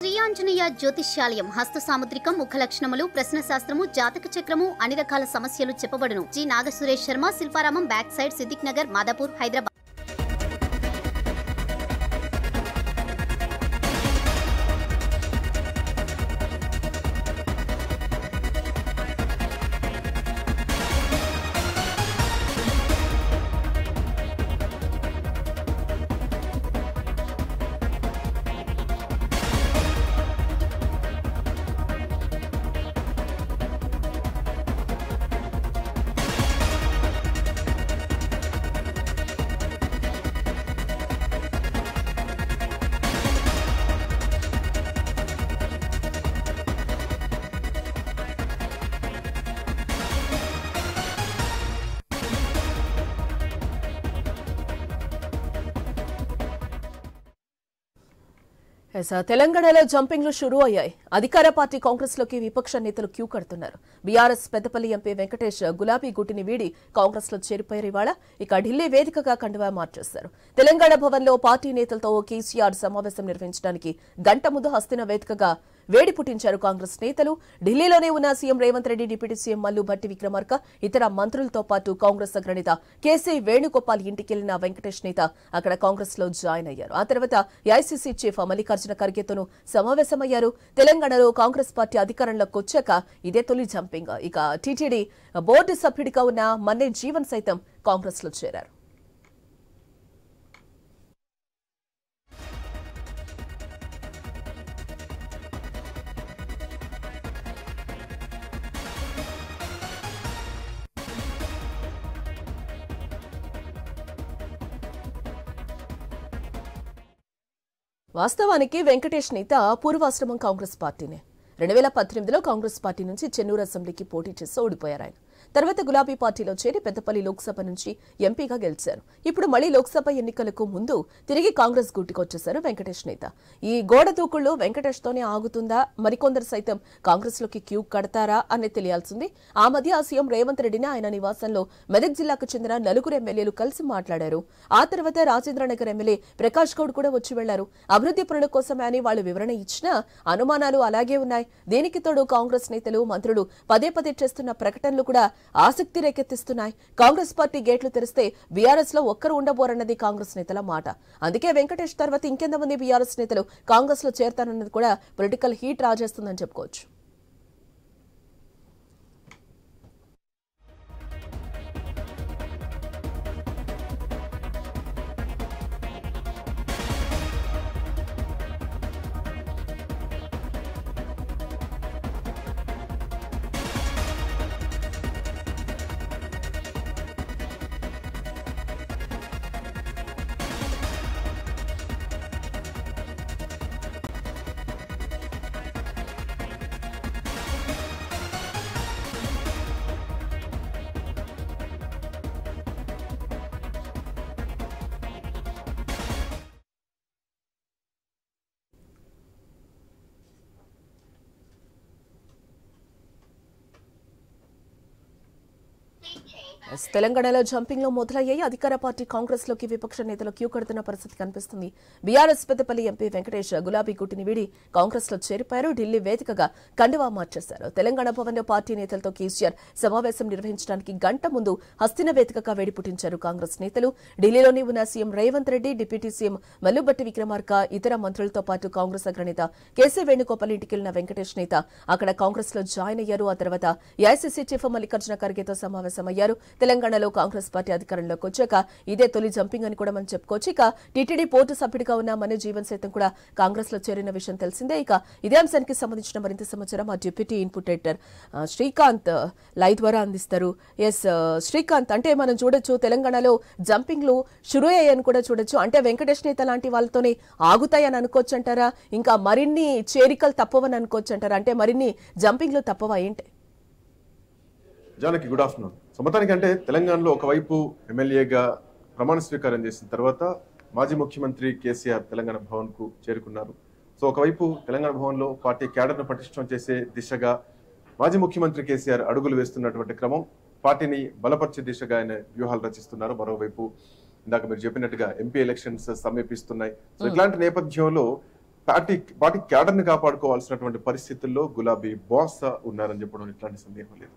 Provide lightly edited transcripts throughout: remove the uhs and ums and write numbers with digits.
శ్రీ ఆంజనేయ జ్యోతిష్యాలయం హస్త సాముద్రికం ముఖ లక్షణములు ప్రశ్న శాస్త్రము జాతక చక్రము అన్ని రకాల సమస్యలు చెప్పబడును. G Nagasuresh Sharma, Shilparamam, back side, Siddiq Nagar, Madhapur, Hyderabad. తెలంగాణలో జంపింగ్లు షురూ అయ్యాయి. అధికార పార్టీ కాంగ్రెస్ లోకి విపక్ష నేతలు క్యూ కడుతున్నారు. బీఆర్ఎస్ పెద్దపల్లి ఎంపీ వెంకటేష్ గులాబీ గుట్టిని వీడి కాంగ్రెస్ లో చేరిపోయారు. ఇవాళ ఇక ఢిల్లీ వేదికగా కండువా మార్చేశారు. తెలంగాణ భవన్ లో పార్టీ నేతలతో కేసీఆర్ సమావేశం నిర్వహించడానికి గంట ముందు హస్తిన వేదికగా వేడి పుట్టించారు కాంగ్రెస్ నేతలు. ఢిల్లీలోనే ఉన్న CM Revanth Reddy, deputy CM Mallu Bhatti Vikramarka, ఇతర మంత్రులతో పాటు కాంగ్రెస్ అగ్రనేత కేసీ వేణుగోపాల్ ఇంటికెళ్లిన వెంకటేష్ నేత అక్కడ కాంగ్రెస్ లో జాయిన్ అయ్యారు. ఆ తర్వాత ఏఐసీసీ చీఫ్ మల్లికార్జున ఖర్గేతోనూ సమావేశమయ్యారు. తెలంగాణలో కాంగ్రెస్ పార్టీ అధికారంలోకి వచ్చాక ఇదే తొలి జంపింగ్. ఇక టీటీడీ బోర్డు సభ్యుడిగా ఉన్న మన్నే జీవన్ సైతం కాంగ్రెస్ లో చేరారు. వాస్తవానికి వెంకటేష్ నేత పూర్వాశ్రమం కాంగ్రెస్ పార్టీనే. 2018లో కాంగ్రెస్ పార్టీ నుంచి చెన్నూరు అసెంబ్లీకి పోటీ చేసి ఓడిపోయారు ఆయన. తర్వాత గులాబీ పార్టీలో చేరి పెద్దపల్లి లోక్సభ నుంచి ఎంపీగా గెలిచారు. ఇప్పుడు మళ్లీ లోక్సభ ఎన్నికలకు ముందు తిరిగి కాంగ్రెస్ గూటికొచ్చేశారు వెంకటేష్ నేత. ఈ గోడ దూకుళ్లు వెంకటేష్ తోనే ఆగుతుందా, మరికొందరు సైతం కాంగ్రెస్ లోకి క్యూ కడతారా అనేది తెలియాల్సింది. ఆ మధ్య సీఎం రేవంత్ రెడ్డిని ఆయన నివాసంలో మెదక్ జిల్లాకు చెందిన 4 ఎమ్మెల్యేలు కలిసి మాట్లాడారు. ఆ తర్వాత రాజేంద్రనగర్ ఎమ్మెల్యే ప్రకాష్ గౌడ్ కూడా వచ్చి వెళ్లారు. అభివృద్ధి పనుల కోసమే అని వాళ్లు వివరణ ఇచ్చినా అనుమానాలు అలాగే ఉన్నాయి. దీనికి తోడు కాంగ్రెస్ నేతలు, మంత్రులు పదే పదే చేస్తున్న ప్రకటనలు కూడా ఆసక్తి రేకెత్తిస్తున్నాయి. కాంగ్రెస్ పార్టీ గేట్లు తెరిస్తే బీఆర్ఎస్ లో ఒక్కరు ఉండబోరన్నది కాంగ్రెస్ నేతల మాట. అందుకే వెంకటేష్ తర్వాత ఇంకెంతమంది బీఆర్ఎస్ నేతలు కాంగ్రెస్ లో చేరతారన్నది కూడా పొలిటికల్ హీట్ రాజేస్తుందని చెప్పుకోవచ్చు. తెలంగాణలో జంపింగ్ లో మొదలయ్యాయి. అధికార పార్టీ కాంగ్రెస్ లోకి విపక్ష నేతలు క్యూ కడుతున్న పరిస్థితి కనిపిస్తుంది. బీఆర్ఎస్ పెద్దపల్లి ఎంపీ వెంకటేష్ గులాబీ గుట్టిని వీడి కాంగ్రెస్ లో చేరిపోయారు. ఢిల్లీ వేదికగా కండువా మార్చేశారు. తెలంగాణ భవన్ లో పార్టీ నేతలతో కేసీఆర్ సమావేశం నిర్వహించడానికి గంట ముందు హస్తిన వేదికగా వేడి పుట్టించారు కాంగ్రెస్ నేతలు. ఢిల్లీలోనే ఉన్న CM Revanth Reddy, deputy CM Mallu Bhatti Vikramarka, ఇతర మంత్రులతో పాటు కాంగ్రెస్ అగ్రనేత కేసీ వేణుగోపాల్ ఇంటికెళ్లిన వెంకటేష్ నేత అక్కడ కాంగ్రెస్ లో జాయిన్ అయ్యారు. ఆ తర్వాత ఏఐసీసీ చీఫ్ మల్లికార్జున ఖర్గేతో సమావేశమయ్యారు. తెలంగాణలో కాంగ్రెస్ పార్టీ అధికారంలోకి వచ్చాక ఇదే తొలి జంపింగ్ అని కూడా మనం చెప్పుకోవచ్చు. ఇక టీటీడీ బోర్డు సభ్యుడిగా ఉన్న మన్నే జీవన్ సైతం కూడా కాంగ్రెస్ లో చేరిన విషయం తెలిసిందే. ఇక ఇదే అంశానికి సంబంధించిన మరింత సమాచారం మా deputy input editor Srikanth live ద్వారా అందిస్తారు. ఎస్ శ్రీకాంత్, అంటే మనం చూడొచ్చు తెలంగాణలో జంపింగ్లు షురూ అయ్యాయని కూడా చూడొచ్చు. అంటే వెంకటేష్ నేత లాంటి వాళ్ళతోనే ఆగుతాయని అనుకోవచ్చు అంటారా? ఇంకా మరిన్ని చేరికలు తప్పవని అనుకోవచ్చు అంటారా? అంటే మరిన్ని జంపింగ్లు తప్పవా ఏంటి? Janaki, good afternoon. మొత్తానికి అంటే తెలంగాణలో ఒకవైపు ఎమ్మెల్యేగా ప్రమాణ స్వీకారం చేసిన తర్వాత మాజీ ముఖ్యమంత్రి కేసీఆర్ తెలంగాణ భవన్ కు చేరుకున్నారు. సో ఒకవైపు తెలంగాణ భవన్ లో పార్టీ క్యాడర్ను పటిష్టం చేసే దిశగా మాజీ ముఖ్యమంత్రి కేసీఆర్ అడుగులు వేస్తున్నటువంటి క్రమం, పార్టీని బలపరిచే దిశగా ఆయన వ్యూహాలు రచిస్తున్నారు. మరోవైపు ఇందాక మీరు చెప్పినట్టుగా ఎంపీ ఎలక్షన్స్ సమీపిస్తున్నాయి. సో ఇట్లాంటి నేపథ్యంలో పార్టీ క్యాడర్ ని కాపాడుకోవాల్సినటువంటి పరిస్థితుల్లో గులాబీ బాస్ ఉన్నారని చెప్పడం ఇట్లాంటి సందేహం లేదు.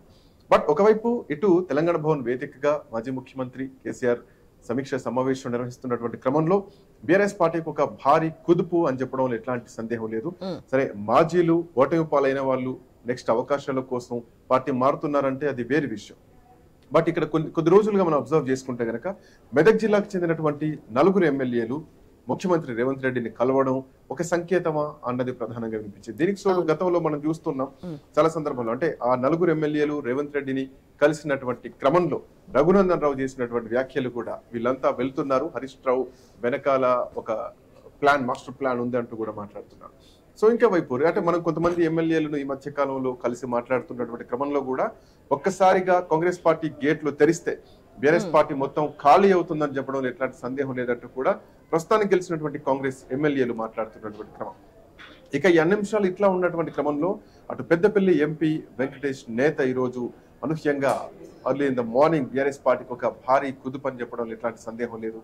బట్ ఒకవైపు ఇటు తెలంగాణ భవన్ వేదికగా మాజీ ముఖ్యమంత్రి కేసీఆర్ సమీక్ష సమావేశం నిర్వహిస్తున్నటువంటి క్రమంలో బీఆర్ఎస్ పార్టీకి ఒక భారీ కుదుపు అని చెప్పడంలో ఎట్లాంటి సందేహం లేదు. సరే, మాజీలు ఓటమి పాలైన వాళ్ళు నెక్స్ట్ అవకాశాల కోసం పార్టీ మారుతున్నారంటే అది వేరే విషయం. బట్ ఇక్కడ కొద్ది రోజులుగా మనం అబ్జర్వ్ చేసుకుంటే గనక మెదక్ జిల్లాకు చెందినటువంటి 4 ఎమ్మెల్యేలు ముఖ్యమంత్రి రేవంత్ రెడ్డిని కలవడం ఒక సంకేతమా అన్నది ప్రధానంగా వినిపించింది. దీనికి తోడు గతంలో మనం చూస్తున్నాం చాలా సందర్భంలో, అంటే ఆ 4 ఎమ్మెల్యేలు రేవంత్ రెడ్డిని కలిసినటువంటి క్రమంలో రఘునందన్ రావు చేసినటువంటి వ్యాఖ్యలు కూడా వీళ్ళంతా వెళ్తున్నారు, హరీష్ రావు వెనకాల ఒక మాస్టర్ ప్లాన్ ఉంది అంటూ కూడా మాట్లాడుతున్నారు. సో ఇంకా వైపు అంటే మనం కొంతమంది ఎమ్మెల్యేలను ఈ మధ్య కాలంలో కలిసి మాట్లాడుతున్నటువంటి క్రమంలో కూడా ఒక్కసారిగా కాంగ్రెస్ పార్టీ గేట్లు తెరిస్తే బీఆర్ఎస్ పార్టీ మొత్తం ఖాళీ అవుతుందని చెప్పడంలో ఎట్లాంటి సందేహం లేదంటూ కూడా ప్రస్తుతానికి గెలిచినటువంటి కాంగ్రెస్ ఎమ్మెల్యేలు మాట్లాడుతున్నటువంటి క్రమం. ఇక ఈ అన్ని అంశాలు ఇట్లా ఉన్నటువంటి క్రమంలో అటు పెద్దపల్లి ఎంపీ వెంకటేష్ నేత ఈరోజు అనూహ్యంగా early in the morning BRS పార్టీకి ఒక భారీ కుదుపు అని చెప్పడంలో ఎట్లాంటి సందేహం లేదు.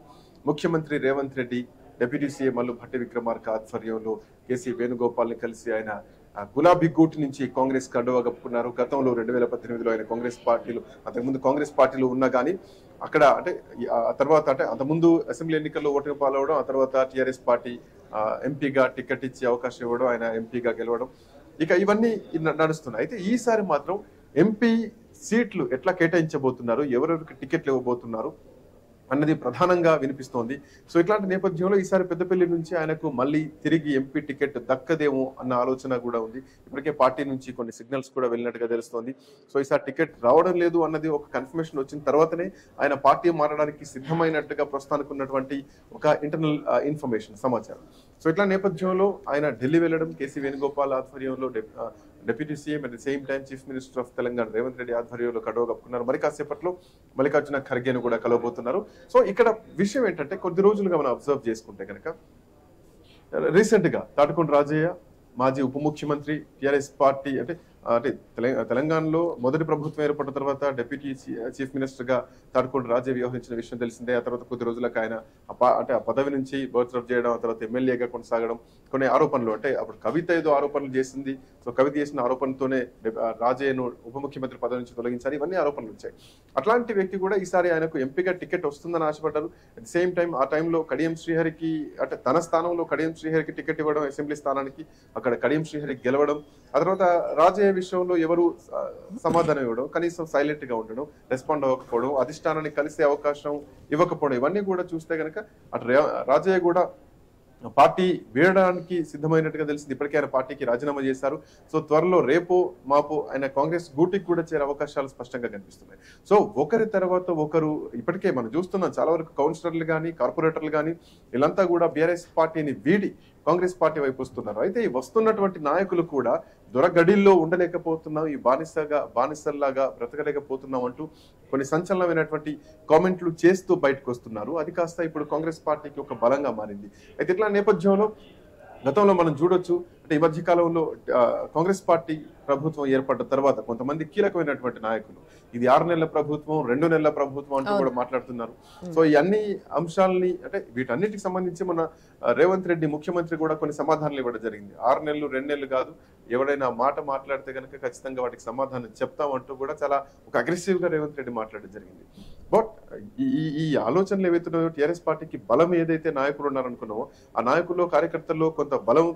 ముఖ్యమంత్రి రేవంత్ రెడ్డి, డిప్యూటీ సీఎం మల్లు భట్టి విక్రమార్క ఆధ్వర్యంలో కేసీ వేణుగోపాల్ని కలిసి ఆయన గులాబీ గూటి నుంచి కాంగ్రెస్ కండువా కప్పుకున్నారు. గతంలో 2018లో ఆయన కాంగ్రెస్ పార్టీలు, అంతకుముందు కాంగ్రెస్ పార్టీలు ఉన్నా కానీ అక్కడ అంటే ఆ తర్వాత అంటే అంతకుముందు అసెంబ్లీ ఎన్నికల్లో ఓటమి పాలవడం, ఆ తర్వాత టీఆర్ఎస్ పార్టీ ఎంపీగా టికెట్ ఇచ్చే అవకాశం ఇవ్వడం, ఆయన ఎంపీగా గెలవడం, ఇక ఇవన్నీ నడుస్తున్నాయి. అయితే ఈసారి మాత్రం ఎంపీ సీట్లు ఎట్లా కేటాయించబోతున్నారు, ఎవరెవరికి టికెట్లు ఇవ్వబోతున్నారు అన్నది ప్రధానంగా వినిపిస్తోంది. సో ఇట్లాంటి నేపథ్యంలో ఈసారి పెద్దపల్లి నుంచి ఆయనకు మళ్ళీ తిరిగి ఎంపీ టికెట్ దక్కదేమో అన్న ఆలోచన కూడా ఉంది. ఇప్పటికే పార్టీ నుంచి కొన్ని సిగ్నల్స్ కూడా వెళ్ళినట్టుగా తెలుస్తోంది. సో ఈసారి టికెట్ రావడం లేదు అన్నది ఒక కన్ఫర్మేషన్ వచ్చిన తర్వాతనే ఆయన పార్టీ మారడానికి సిద్ధమైనట్టుగా ప్రస్తుతానికి ఉన్నటువంటి ఒక ఇంటర్నల్ ఇన్ఫర్మేషన్ సమాచారం. సో ఇట్లా నేపథ్యంలో ఆయన ఢిల్లీ వెళ్ళడం, కేసీ వేణుగోపాల్ ఆధ్వర్యంలో deputy CM at the same time chief minister of Telangana Revanth Reddy ఆధ్వర్యంలో కండువా కప్పుకున్నారు. మరి కాసేపట్లో మల్లికార్జున ఖర్గేను కూడా కలవబోతున్నారు. సో ఇక్కడ విషయం ఏంటంటే కొద్ది రోజులుగా మనం అబ్జర్వ్ చేసుకుంటే కనుక రీసెంట్ గా తాటికొండ రాజయ్య మాజీ ఉప ముఖ్యమంత్రి టీఆర్ఎస్ పార్టీ అంటే తెలంగాణలో మొదటి ప్రభుత్వం ఏర్పడిన తర్వాత డిప్యూటీ చీఫ్ మినిస్టర్ గా తాటికొండ రాజయ్య వ్యవహరించిన విషయం తెలిసిందే. ఆ తర్వాత కొద్ది రోజులకు ఆయన ఆ పదవి నుంచి బర్త్రఫ్ చేయడం, ఆ తర్వాత ఎమ్మెల్యేగా కొనసాగడం, కొన్ని ఆరోపణలు అంటే అప్పుడు కవిత ఏదో ఆరోపణలు చేసింది. సో కవిత చేసిన ఆరోపణతోనే రాజయ్యను ఉప ముఖ్యమంత్రి పదవి నుంచి తొలగించారు, ఇవన్నీ ఆరోపణలు వచ్చాయి. అట్లాంటి వ్యక్తి కూడా ఈసారి ఆయనకు ఎంపీగా టికెట్ వస్తుందని ఆశపడ్డారు. అట్ ది సేమ్ టైం ఆ టైంలో కడియం శ్రీహరికి అంటే తన స్థానంలో కడియం శ్రీహరికి టికెట్ ఇవ్వడం, అసెంబ్లీ స్థానానికి అక్కడ కడియం శ్రీహరికి గెలవడం, ఆ తర్వాత రాజయ్య విషయంలో ఎవరు సమాధానం ఇవ్వడం, కనీసం సైలెంట్ గా ఉండడం, రెస్పాండ్ అవ్వకపోవడం, అధిష్టానాన్ని కలిసే అవకాశం ఇవ్వకపోవడం, ఇవన్నీ కూడా చూస్తే కనుక అటు రాజయ్య కూడా పార్టీ వీడడానికి సిద్ధమైనట్టుగా తెలిసింది. ఇప్పటికే ఆయన పార్టీకి రాజీనామా చేశారు. సో త్వరలో రేపో మాపో ఆయన కాంగ్రెస్ గూటికి కూడా చేరే అవకాశాలు స్పష్టంగా కనిపిస్తున్నాయి. సో ఒకరి తర్వాత ఒకరు ఇప్పటికే మనం చూస్తున్నాం, చాలా వరకు కౌన్సిలర్లు కానీ కార్పొరేటర్లు కానీ వీళ్ళంతా కూడా బీఆర్ఎస్ పార్టీని వీడి కాంగ్రెస్ పార్టీ వైపు వస్తున్నారు. అయితే ఈ వస్తున్నటువంటి నాయకులు కూడా దొరగడిల్లో ఉండలేకపోతున్నాం, ఈ బానిసల్లాగా బ్రతకలేకపోతున్నాం అంటూ కొన్ని సంచలనమైనటువంటి కామెంట్లు చేస్తూ బయటకు వస్తున్నారు. అది కాస్త ఇప్పుడు కాంగ్రెస్ పార్టీకి ఒక బలంగా మారింది. అయితే ఇట్లా నేపథ్యంలో గతంలో మనం చూడొచ్చు, అంటే ఈ మధ్య కాలంలో కాంగ్రెస్ పార్టీ ప్రభుత్వం ఏర్పడ్డ తర్వాత కొంతమంది కీలకమైనటువంటి నాయకులు ఇది 6 నెలల ప్రభుత్వం, 2 నెలల ప్రభుత్వం అంటూ కూడా మాట్లాడుతున్నారు. సో ఈ అన్ని అంశాలని అంటే వీటన్నిటికి సంబంధించి మన రేవంత్ రెడ్డి ముఖ్యమంత్రి కూడా కొన్ని సమాధానాలు ఇవ్వడం జరిగింది. 6 నెలలు 2 నెలలు కాదు, ఎవరైనా మాట మాట్లాడితే కనుక ఖచ్చితంగా వాటికి సమాధానం చెప్తామంటూ కూడా చాలా ఒక అగ్రెసివ్ గా రేవంత్ రెడ్డి మాట్లాడడం జరిగింది. బట్ ఈ ఆలోచనలు ఏవైతున్నాయో టీఆర్ఎస్ పార్టీకి బలం ఏదైతే నాయకులు ఉన్నారనుకున్నామో ఆ నాయకుల్లో కార్యకర్తల్లో కొంత బలం,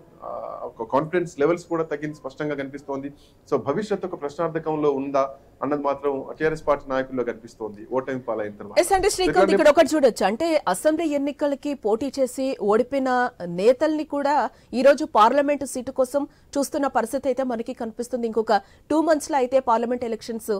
కాన్ఫిడెన్స్ లెవెల్స్ కూడా తగ్గింది స్పష్టంగా కనిపిస్తోంది. సో భవిష్యత్తు ఒక ప్రశ్నార్థకంలో ఉందా అన్నది మాత్రం టీఆర్ఎస్ పార్టీ నాయకుల్లో కనిపిస్తోంది ఓటమి పాలైన తర్వాత. శ్రీకాంత్, ఇక్కడ ఒకటి చూడొచ్చు, అంటే అసెంబ్లీ ఎన్నికలకి పోటీ చేసి ఓడిపోయిన నేతల్ని కూడా ఈ రోజు పార్లమెంటు సీటు కోసం చూస్తున్న పరిస్థితి అయితే మనకి కనిపిస్తుంది. ఇంకొక 2 months లో అయితే పార్లమెంట్ ఎలక్షన్స్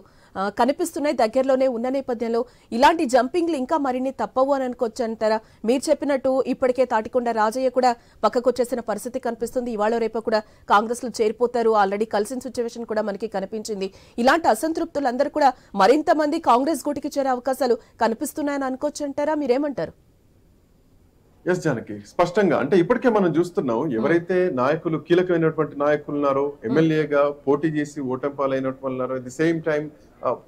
కనిపిస్తున్నాయి, దగ్గరలోనే ఉన్న నేపథ్యంలో ఇలాంటి జంపింగ్లు ఇంకా మరిన్ని తప్పవు అని అనుకోవచ్చు అంటారా? మీరు చెప్పినట్టు ఇప్పటికే తాటికొండ రాజయ్య కూడా పక్కకు వచ్చేసిన పరిస్థితి కనిపిస్తుంది. ఇవాళ రేపు కూడా కాంగ్రెస్ లో చేరిపోతారు, ఆల్రెడీ కలిసిన సిచ్యువేషన్ కూడా మనకి కనిపించింది. ఇలాంటి అసంతృప్తులందరూ కూడా మరింత మంది కాంగ్రెస్ గూటికి చేరే అవకాశాలు కనిపిస్తున్నాయని అనుకోవచ్చు అంటారా? మీరేమంటారు? ఎస్ జానకి, స్పష్టంగా అంటే ఇప్పటికే మనం చూస్తున్నాం, ఎవరైతే నాయకులు కీలకమైనటువంటి నాయకులు ఉన్నారో, ఎమ్మెల్యేగా పోటీ చేసి ఓటమి పాలైనటువంటి ఉన్నారో, అట్ ది సేమ్ టైం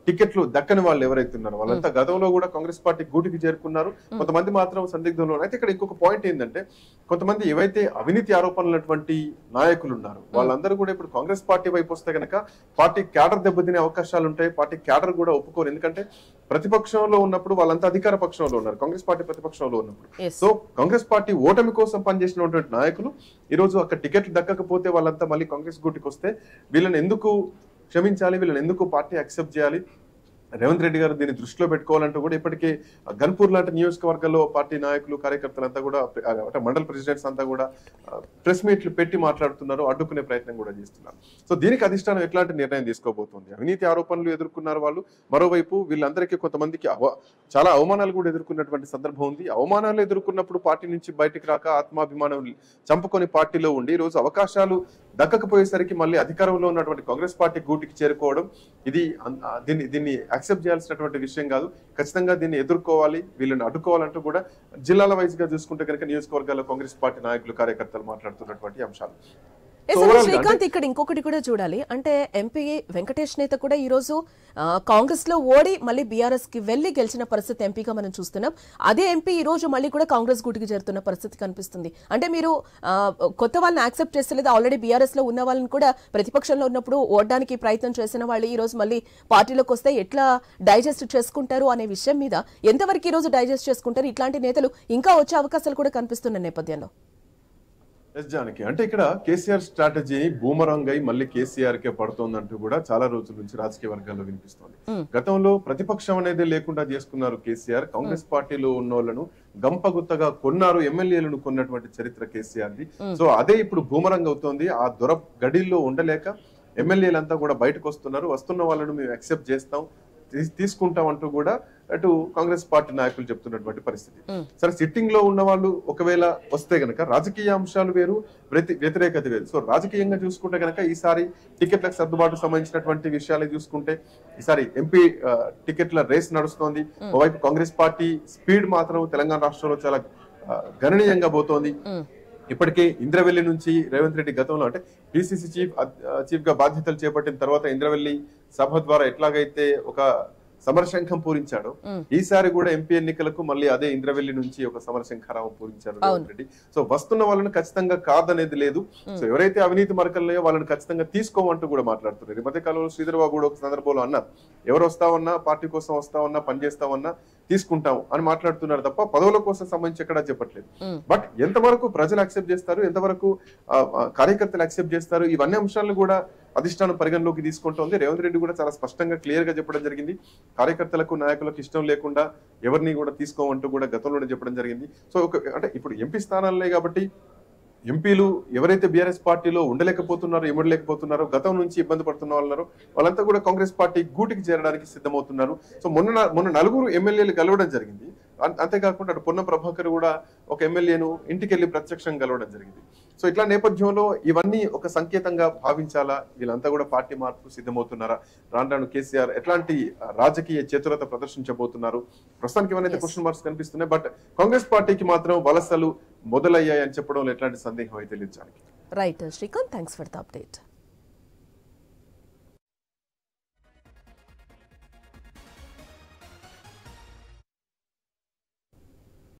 టికెట్లు దక్కని వాళ్ళు ఎవరైతే ఉన్నారో వాళ్ళంతా గతంలో కూడా కాంగ్రెస్ పార్టీ గూటికి చేరుకున్నారు. కొంతమంది మాత్రం సందిగ్ధంలో. అయితే ఇక్కడ ఇంకొక పాయింట్ ఏంటంటే కొంతమంది ఏవైతే అవినీతి ఆరోపణలటువంటి నాయకులు ఉన్నారు వాళ్ళందరూ కూడా ఇప్పుడు కాంగ్రెస్ పార్టీ వైపు వస్తే కనుక పార్టీ క్యాడర్ దెబ్బతినే అవకాశాలు ఉంటాయి. పార్టీ క్యాడర్ కూడా ఒప్పుకోరు. ఎందుకంటే ప్రతిపక్షంలో ఉన్నప్పుడు వాళ్ళంతా అధికార పక్షంలో ఉన్నారు, కాంగ్రెస్ పార్టీ ప్రతిపక్షంలో ఉన్నప్పుడు. సో కాంగ్రెస్ పార్టీ ఓటమి కోసం పనిచేసినటువంటి నాయకులు ఈ రోజు అక్కడ టికెట్లు దక్కకపోతే వాళ్ళంతా మళ్ళీ కాంగ్రెస్ గూటికి వస్తే వీళ్ళని ఎందుకు క్షమించాలి, వీళ్ళని ఎందుకు పార్టీ యాక్సెప్ట్ చేయాలి, రేవంత్ రెడ్డి గారు దీన్ని దృష్టిలో పెట్టుకోవాలంటూ కూడా ఇప్పటికే గన్పూర్ లాంటి నియోజకవర్గాల్లో పార్టీ నాయకులు కార్యకర్తలంతా కూడా అంటే మండల ప్రెసిడెంట్స్ అంతా కూడా ప్రెస్ మీట్లు పెట్టి మాట్లాడుతున్నారు, అడ్డుకునే ప్రయత్నం కూడా చేస్తున్నారు. సో దీనికి అధిష్టానం ఎట్లాంటి నిర్ణయం తీసుకోబోతోంది? అవినీతి ఆరోపణలు ఎదుర్కొన్నారు వాళ్ళు, మరోవైపు వీళ్ళందరికీ కొంతమందికి చాలా అవమానాలు కూడా ఎదుర్కొన్నటువంటి సందర్భం ఉంది. అవమానాలు ఎదుర్కొన్నప్పుడు పార్టీ నుంచి బయటికి రాక ఆత్మాభిమానం చంపుకొని పార్టీలో ఉండి ఈ రోజు అవకాశాలు దక్కకపోయేసరికి మళ్ళీ అధికారంలో ఉన్నటువంటి కాంగ్రెస్ పార్టీ గూటికి చేరుకోవడం ఇది దీన్ని యాక్సెప్ట్ చేయాల్సినటువంటి విషయం కాదు. ఖచ్చితంగా దీన్ని ఎదుర్కోవాలి, వీళ్ళని అడ్డుకోవాలంటూ కూడా జిల్లాల వైజ్ గా చూసుకుంటే కనుక నియోజకవర్గాల్లో కాంగ్రెస్ పార్టీ నాయకులు కార్యకర్తలు మాట్లాడుతున్నటువంటి అంశాలు. శ్రీకాంత్, ఇక్కడ ఇంకొకటి కూడా చూడాలి. అంటే ఎంపీ వెంకటేష్ నేత కూడా ఈ రోజు కాంగ్రెస్ లో ఓడి మళ్ళీ బీఆర్ఎస్ కి వెళ్లి గెలిచిన పరిస్థితి ఎంపీగా మనం చూస్తున్నాం. అదే ఎంపీ ఈ రోజు మళ్ళీ కూడా కాంగ్రెస్ గూటికి చేరుతున్న పరిస్థితి కనిపిస్తుంది. అంటే మీరు కొత్త వాళ్ళని యాక్సెప్ట్ చేస్తలేదు, ఆల్రెడీ బీఆర్ఎస్ లో ఉన్న వాళ్ళని కూడా ప్రతిపక్షంలో ఉన్నప్పుడు ఓడడానికి ప్రయత్నం చేసిన వాళ్ళు ఈ రోజు మళ్ళీ పార్టీలోకి వస్తే ఎట్లా డైజెస్ట్ చేసుకుంటారు అనే విషయం మీద ఎంతవరకు ఈ రోజు డైజెస్ట్ చేసుకుంటారు? ఇట్లాంటి నేతలు ఇంకా వచ్చే అవకాశాలు కూడా కనిపిస్తున్న నేపథ్యంలో జానకి అంటే ఇక్కడ కేసీఆర్ స్ట్రాటజీ బూమరాంగ్ అయి మళ్ళీ కేసీఆర్ కే పడుతోందంటూ కూడా చాలా రోజుల నుంచి రాజకీయ వర్గాల్లో వినిపిస్తోంది. గతంలో ప్రతిపక్షం అనేది లేకుండా చేసుకున్నారు కేసీఆర్. కాంగ్రెస్ పార్టీలో ఉన్న వాళ్ళను గంపగుత్తగా కొన్నారు, ఎమ్మెల్యేలను కొన్నటువంటి చరిత్ర కేసీఆర్ది. సో అదే ఇప్పుడు బూమరాంగ్ అవుతోంది. ఆ దొర గడిల్లో ఉండలేక ఎమ్మెల్యేలంతా కూడా బయటకు వస్తున్నారు. వస్తున్న వాళ్ళను మేము యాక్సెప్ట్ చేస్తాం, తీసుకుంటాం అంటూ కూడా అటు కాంగ్రెస్ పార్టీ నాయకులు చెప్తున్నటువంటి పరిస్థితి. సరే, సిట్టింగ్ లో ఉన్న వాళ్ళు ఒకవేళ వస్తే గనక రాజకీయ అంశాలు వేరు, వ్యతిరేకత వేరు. సో రాజకీయంగా చూసుకుంటే గనక ఈసారి టికెట్లకు సర్దుబాటు సంబంధించినటువంటి విషయాలు చూసుకుంటే ఈసారి ఎంపీ టికెట్ల రేస్ నడుస్తోంది. ఓవైపు కాంగ్రెస్ పార్టీ స్పీడ్ మాత్రం తెలంగాణ రాష్ట్రంలో చాలా గణనీయంగా పోతోంది. ఇప్పటికే ఇంద్రవెల్లి నుంచి రేవంత్ రెడ్డి గతంలో అంటే పిసిసి చీఫ్ గా బాధ్యతలు చేపట్టిన తర్వాత ఇంద్రవెల్లి సభ ద్వారా ఎట్లాగైతే ఒక సమరశంఖం పూరించాడు, ఈసారి కూడా ఎంపీ ఎన్నికలకు మళ్ళీ అదే ఇంద్రవెల్లి నుంచి ఒక సమరశంఖరావం పూరించారు రేవంత్ రెడ్డి. సో వస్తున్న వాళ్ళని ఖచ్చితంగా కాదనేది లేదు. సో ఎవరైతే అవినీతి మరకలున్నాయో వాళ్ళని ఖచ్చితంగా తీసుకోమంటూ కూడా మాట్లాడుతున్నారు. ఈ మధ్య కాలంలో శ్రీధర్ బాబు కూడా ఒక సందర్భంలో అన్నారు, ఎవరు వస్తామన్నా పార్టీ కోసం వస్తామన్నా పనిచేస్తామన్నా తీసుకుంటాం అని మాట్లాడుతున్నారు తప్ప పదవుల కోసం సంబంధించి ఎక్కడా చెప్పట్లేదు. బట్ ఎంతవరకు ప్రజలు యాక్సెప్ట్ చేస్తారు, ఎంతవరకు కార్యకర్తలు యాక్సెప్ట్ చేస్తారు, ఇవన్నీ అంశాలను కూడా అధిష్టానం పరిగణలోకి తీసుకుంటోంది. రేవంత్ రెడ్డి కూడా చాలా స్పష్టంగా క్లియర్ గా చెప్పడం జరిగింది, కార్యకర్తలకు నాయకులకు ఇష్టం లేకుండా ఎవరిని కూడా తీసుకోమంటూ కూడా గతంలోనే చెప్పడం జరిగింది. సో అంటే ఇప్పుడు ఎంపీ స్థానాలే కాబట్టి ఎంపీలు ఎవరైతే బీఆర్ఎస్ పార్టీలో ఉండలేకపోతున్నారో, ఇమ్మడలేకపోతున్నారో, గతం నుంచి ఇబ్బంది పడుతున్న వాళ్ళన్నారో వాళ్ళంతా కూడా కాంగ్రెస్ పార్టీ గూటికి చేరడానికి సిద్ధమవుతున్నారు. సో మొన్న నలుగురు ఎమ్మెల్యేలు కలవడం జరిగింది. అంతేకాకుండా అటు పొన్నం ప్రభాకర్ కూడా ఒక ఎమ్మెల్యేను ఇంటికెళ్లి ప్రత్యక్షంగా కలవడం జరిగింది. సో ఇట్లా నేపథ్యంలో ఇవన్నీ ఒక సంకేతంగా భావించాలా, వీళ్ళంతా కూడా పార్టీ మార్పుకు సిద్ధమవుతున్నారా, రాను కేసీఆర్ ఎట్లాంటి రాజకీయ చతురత ప్రదర్శించబోతున్నారు, ప్రస్తుతానికి ఇవన్నీ క్వశ్చన్ మార్క్స్ కనిపిస్తున్నాయి. బట్ కాంగ్రెస్ పార్టీకి మాత్రం వలసలు మొదలయ్యాయని చెప్పడంలో ఎట్లాంటి సందేహం అయితే లేదు. Right Srikanth, thanks for the update.